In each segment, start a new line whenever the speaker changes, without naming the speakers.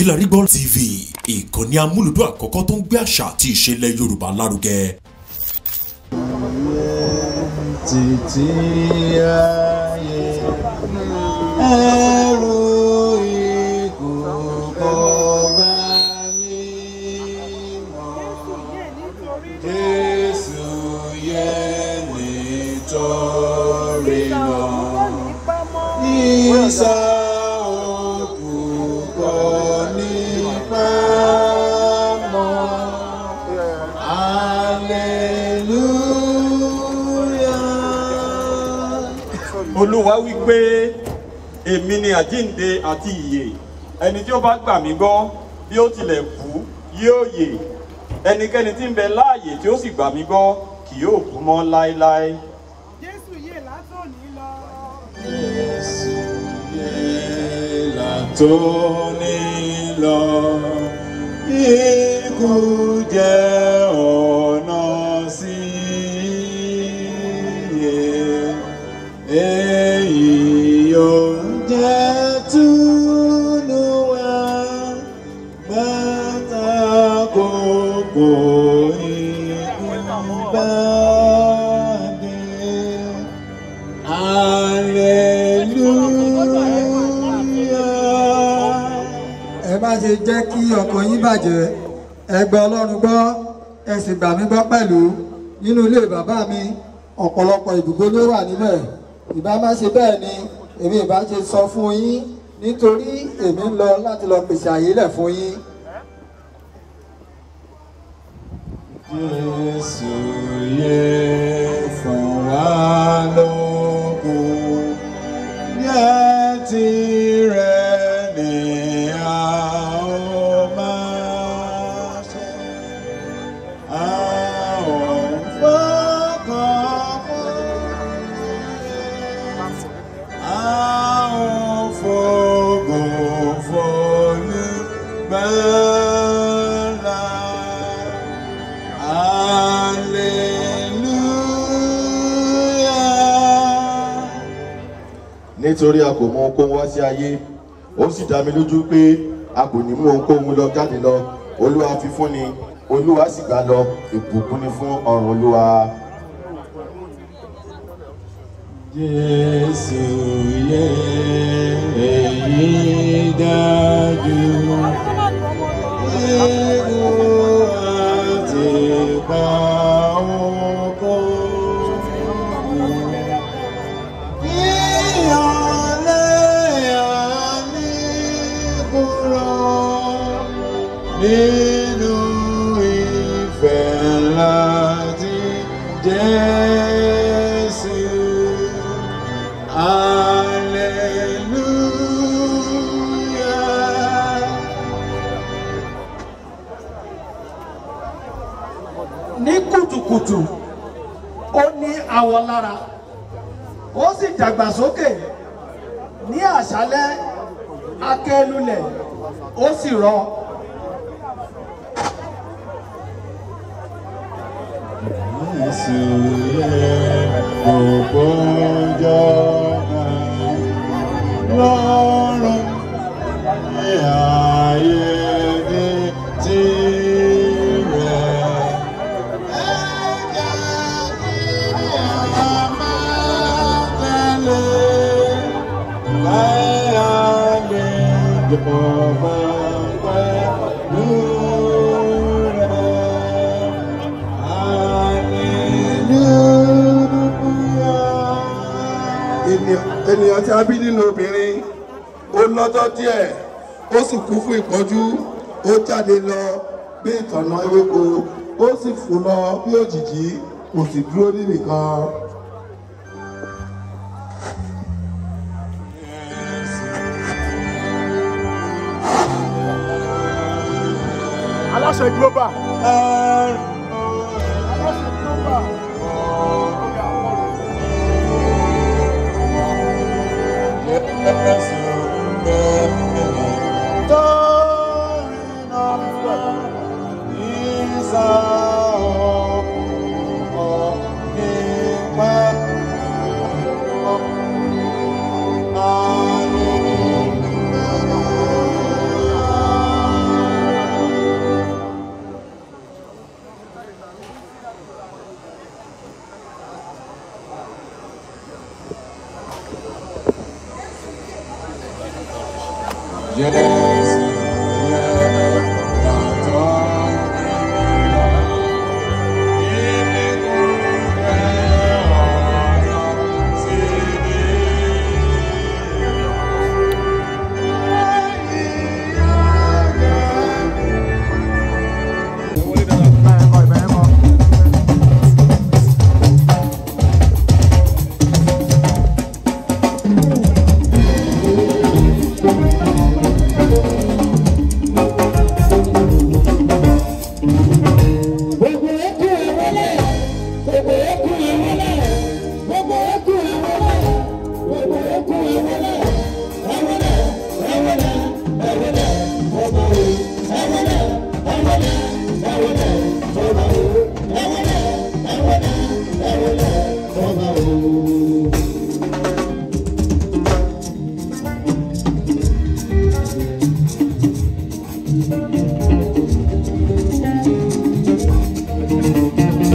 Kilarigbo TV, ìkànnì amúlùdún àkọ́kọ́ tó ń gbé àṣà àti ìṣẹ̀lẹ̀ Yorùbá lárugẹ.
Títí ayé ẹrù ikú kò bá mi mọ̀, Jésù yẹ nítorí náà. Ìsà òkú kò ní pamọ́. Hallelujah.
Olúwa wí pé èmi ni àjíǹde àti ìyè, ẹni tí ó bá gbà mí gbọ́ bí ó tilẹ̀ kú yóò yè, ẹnikẹ́ni tí ń bẹ láàyè tí ó sì gbà mí gbọ́ kì yóò kú mọ́ láéláé.
Jésù yè látòní lọ.
Jésù yè látòní lọ. Ikú jẹ́ ọ̀nà sí ìyè. Èyí yóò jẹ́ túnú wá bàtà gbogbo ikú bá dé. Hallelujah.
Ẹ má ṣe jẹ́ kí ọkàn yín bàjẹ́, ẹ gba Ọlọ́run gbọ́, ẹ sì gbà mí gbọ́ pẹ̀lú. Nínú ilé bàbá mi ọ̀pọ̀lọpọ̀ ibùgbé ló wà níbẹ̀. Ìbá má ṣe bẹ́ẹ̀ ni èmi ìbá ṣe sọ fún yín, nítorí èmi ń lọ láti lọ pèsè àyè lẹ̀ fún yín.
Jésù yè fún wa lókun, yẹ́ tirẹ̀ ni a ó máa ṣe. A ò fọkàn a ò fògo f'Olùgbàlà. Hallelujah.
Nítorí a kò mú ohunkóhun wá sí ayé, ó sì dá mi lójú pé a kò ní mú ohunkóhun lọ jáde lọ. Olúwa fi fún ni, Olúwa sì gbà lọ. Ìbùkún ni fún ọrùn Olúwa.
Jésù yè èyí dájú. Ikú àti ipa oko. Ìyàlẹ́ àmì kúrò nínú ìfẹ́ láti Jésù. Hallelujah.
Ní kùtùkùtù ó ní àwọ̀ lára, ó sì dàgbàsókè. Ní àṣálẹ́ akẹ́lulẹ̀, ó sì rọ.
Jésù yè gbogbo ìjọba lọ́run ní ayé ní tirẹ̀. Ẹ jẹ́ kí a máa tẹ̀lé káyà lè jọba pẹ̀lú rẹ̀.
Ènìyàn tí a bí nínú obìnrin, ó lọ́jọ́ díẹ̀, ó sì kú fún ìpọ́njú, ó jáde lọ bí ìtànná ewéko, ó sì fò lọ bí òjìji, kò sì dúró níbìkan.
Aláṣẹ global.
Hallelujah.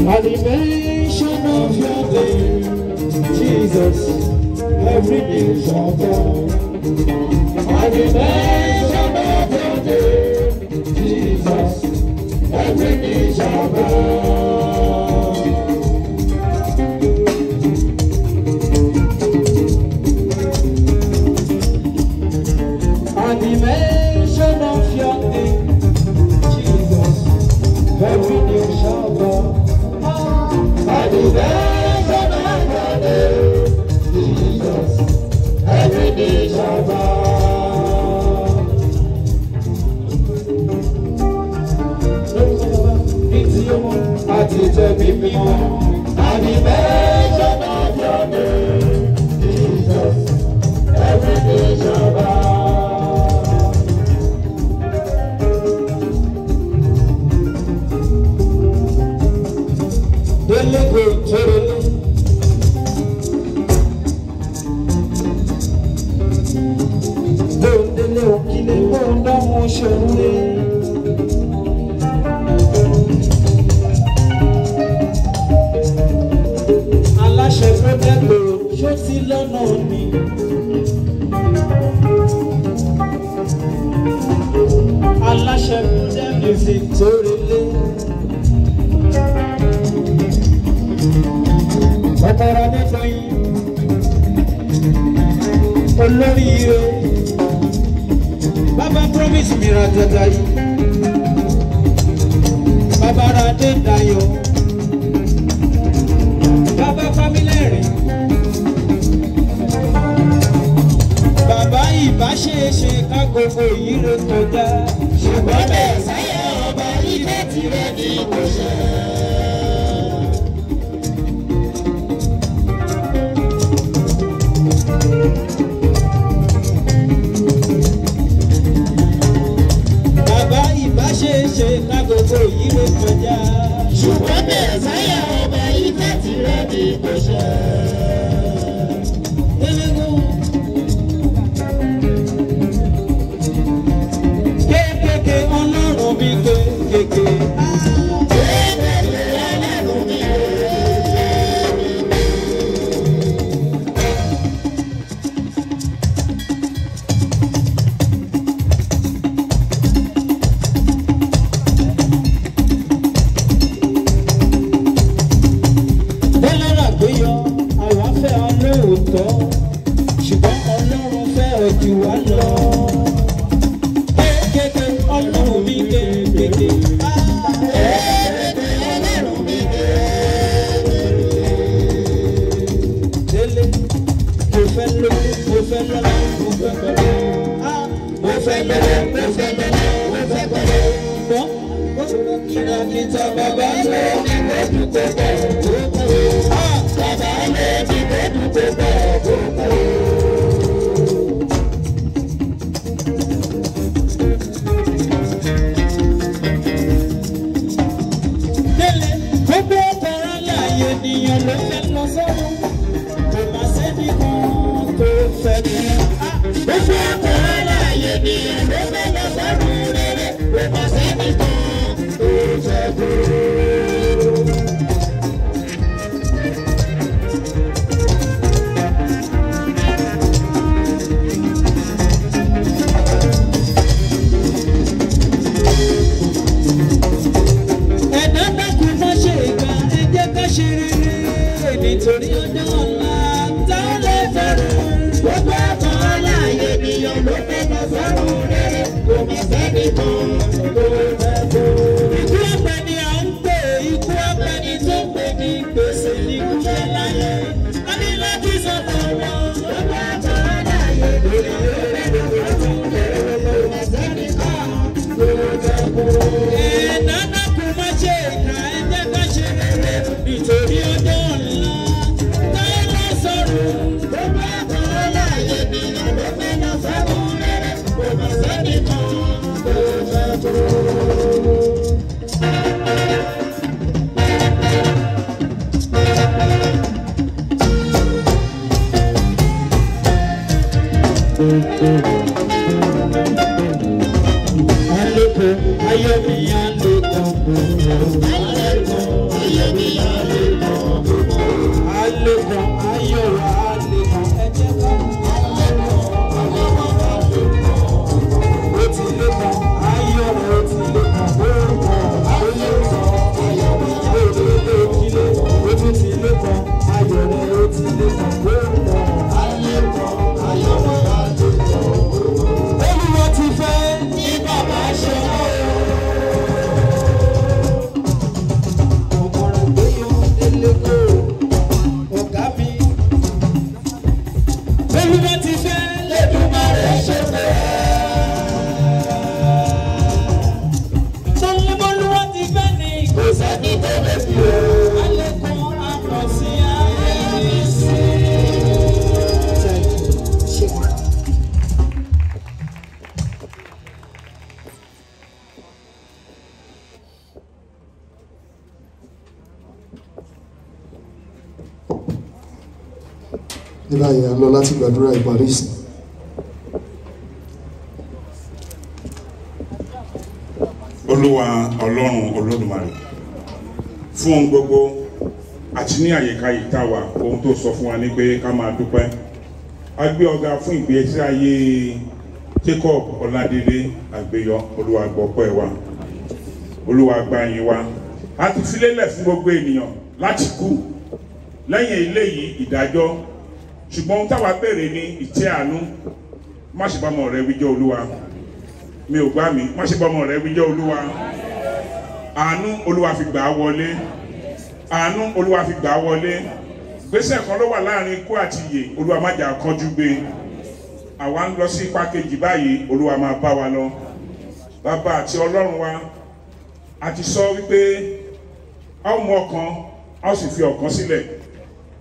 At the mention of your name, Jesus, every knee shall bow. At the mention of your name, Jesus, every knee shall bow. At the mention of your name, Jesus, every knee shall bow. At the mention of your name, Jesus, every knee shall bow. At the mention of your name, Jesus, every knee shall bow. Aláṣẹ fẹ́fẹ́ gbòòrò ṣó ti lọ́nà mi. Aláṣẹ fẹ́fẹ́ music tó relé. Ọ̀pọ̀ra nítorí olóríire. Bàbá promise mi ra dada yìí. Bàbá ra dé dayọ̀. Bàbá Fámílẹ́rìn. Bàbá ìbáṣeéṣe ká gbogbo yìí ló kọjá. Ṣùgbọ́n bẹ́ẹ̀ sáyà ọba ilé tirẹ̀ ní kò ṣe. Bàbá ìbáṣeéṣe ká gbogbo yìí ló kọjá. Ṣùgbọ́n bẹ́ẹ̀ sáyà ọba ilé tirẹ̀ ní kò ṣe. Kéékèèké ọlọ́run mi kéékèèké. Kéékèèké ọlọ́run mi Bọ́lára gbéyọ, àwa fẹ́ olóòótọ́, ṣùgbọ́n ọlọ́run fẹ́ ojú wa lọ. Kéékèèké ọlọ́run mi kéékèèké. Kéékèèké ọlọ́run mi kéékèèké. Délé, mo fẹ́ lówó, mo fẹ́ lọ́lá, mo fẹ́ pẹ̀lú. Mo fẹ́ lọ́lá, mo fẹ́ lọ́lá, mo fẹ́ pẹ̀lú. Gbọ́n, ó kìlàkìtà bàbá lé ní lọ́dún tó bẹ̀ tó kú. Bàbá lé ní lọ́dún tó bẹ̀ tó kú. Délé, gbogbo ọ̀tọ̀rọ̀ láàyè ènìyàn ló fẹ́ lọ sọ́run. Kò má sẹ́ni kan tó fẹ́ mi. Gbogbo ọ̀tọ̀rọ̀ láàyè ènìyàn ló fẹ́ lọ sọ́run rere. Kò má sẹ́ni kan tó fẹ́ mi.
ní báyìí a lọ láti gbàdúrà ìparí ìsìn.
Olúwa Ọlọ́run Olódùmarè fún ohun gbogbo àti ní àyíká yìí tá a wà, ohun tó sọ fún wa ní pé ká máa dúpẹ́. A gbé ọ̀gá fún ìgbésí ayé Jacob Ọládélé Àgbéyọ. Olúwa gbọ́pẹ́ wa, Olúwa gba yìn wa. A ti fi lélẹ̀ fún gbogbo ènìyàn láti kú lẹ́yìn eléyìí ìdájọ́, ṣùgbọ́n ohun táwa béèrè ní ìtẹ́ àánú. Má ṣe bá ọmọ rẹ wíjọ́ Olúwa, mi ò gbá mi, má ṣe bá ọmọ rẹ wíjọ́ Olúwa. Àánú Olúwa fi gbà á wọlé, àánú Olúwa fi gbà á wọlé. Gbèsè kan ló wà láàrin ikú àti ìyè, Olúwa má jà kánjú gbé. Àwa ń lọ sí ipa kejì báyìí, Olúwa máa bá wa lọ. Bàbá àti Ọlọ́run wa, a ti sọ wípé a ó mú ọkàn, a ó sì fi ọkàn sílẹ̀.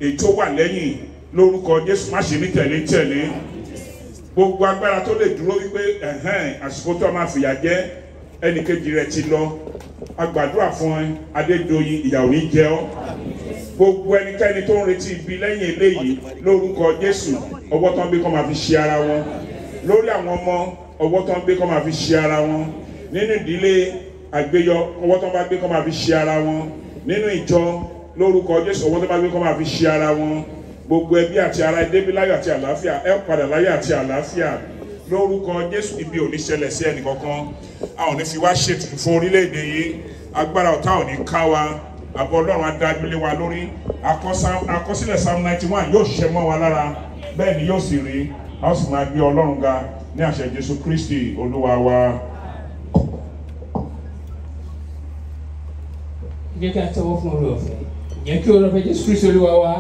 Èyí tó wà lẹ́yìn lórúkọ Jésù má ṣe ní tẹ̀lé. Gbogbo agbára tó lè dúró wípé àsìkò tó máa fìyà jẹ ẹnìkejì rẹ̀ ti lọ. A gbàdúrà fún ẹ Adédoyin, ìyà ò ní jẹ ọ́. Gbogbo ẹnikẹ́ni tó ń retí ibi lẹ́yìn eléyìí lórúkọ Jésù, ọwọ́ tán gbé kó máa fi ṣe ara wọn. Lórí àwọn ọmọ, ọwọ́ tán gbé kó máa fi ṣe ara wọn. Nínú ìdílé Àgbéyọ, ọwọ́ tán bá gbé kó máa fi ṣe ara wọn. Nínú ìjọ lórúkọ Jésù, ọwọ́ tán bá gbé kó máa fi ṣe ara wọn. Gbogbo ẹbí àti ará débi láyọ̀ àti àlàáfíà, ẹ padà láyọ̀ àti àlàáfíà lórúkọ Jésù. Ibi ò ní ṣẹlẹ̀ sí ẹnì kankan. A ò ní fi wá ṣètùtù fún orílẹ̀-èdè yìí. Agbára ọ̀tá ò ní ká wa. Àbọ̀ Ọlọ́run adájú lé wa lórí. Àkọsílẹ̀ Psalm 91 yóò ṣiṣẹ́ mọ́ wa lára, bẹ́ẹ̀ ni yóò sì rí. A ó sì máa gbé Ọlọ́run ga ní àṣẹ Jésù Kristi Olúwa wa.
Jẹ́ kí a tẹ́wọ́ fún oore ọ̀fẹ́. Jẹ́ kí oore ọ̀fẹ́ Jésù Kristi Olúwa wa,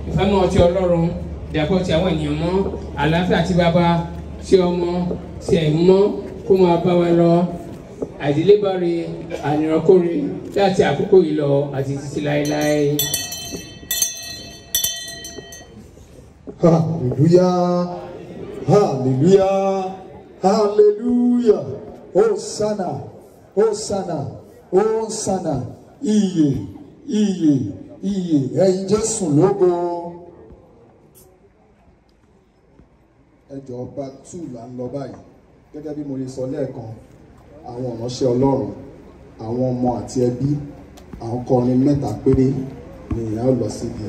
ìfẹ́ náà ti Ọlọ́run, ìdàpọ̀ ti àwọn ènìyàn mọ́, àlàáfíà ti Baba, ti Ọmọ, ti Ẹ̀mí mọ́, kó máa bá wa lọ. Àdílébáre, ànìrànkóre láti àkókò yìí lọ àti títí láéláé.
Hallelujah, hallelujah, hallelujah. Hosanna, Hosanna, Hosanna. Ìyè, ìyè, ìyè. Ẹ̀yin Jésù lógo. Ẹjọ́ ọba 2 là ń lọ báyìí. Gẹ́gẹ́ bí mo lè sọ lẹ́ẹ̀kan, àwọn ìránṣẹ́ Ọlọ́run, àwọn ọmọ àti ẹbí, àwọn kọrin 3 péré ni ìyá ó lọ síbi.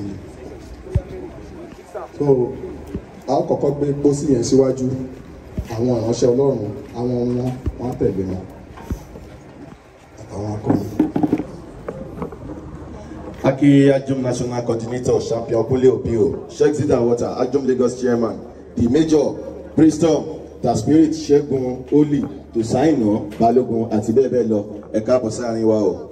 So a ó kọ́kọ́ gbé pósí yẹn síwájú. Àwọn ìránṣẹ́ Ọlọ́run, àwọn ọmọ wọn tẹ̀lé wọn àtàwọn akọrin.
Aki Ajum National Coordinator Champion Kule Obio, Sheikh Zida Water, Ajum Lagos Chairman, the Major, Bristol, the Spirit Shegun Oli, to Saino, Balogun, àti bẹ́ẹ̀ bẹ́ẹ̀ lọ, ẹ káàbọ̀ sáàrin wa o.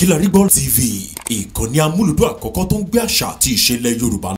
Kílárígbọ́ TV, ìkànnì amúlùdún àkọ́kọ́ tó ń gbé àṣà àti ìṣẹ̀lẹ̀ Yorùbá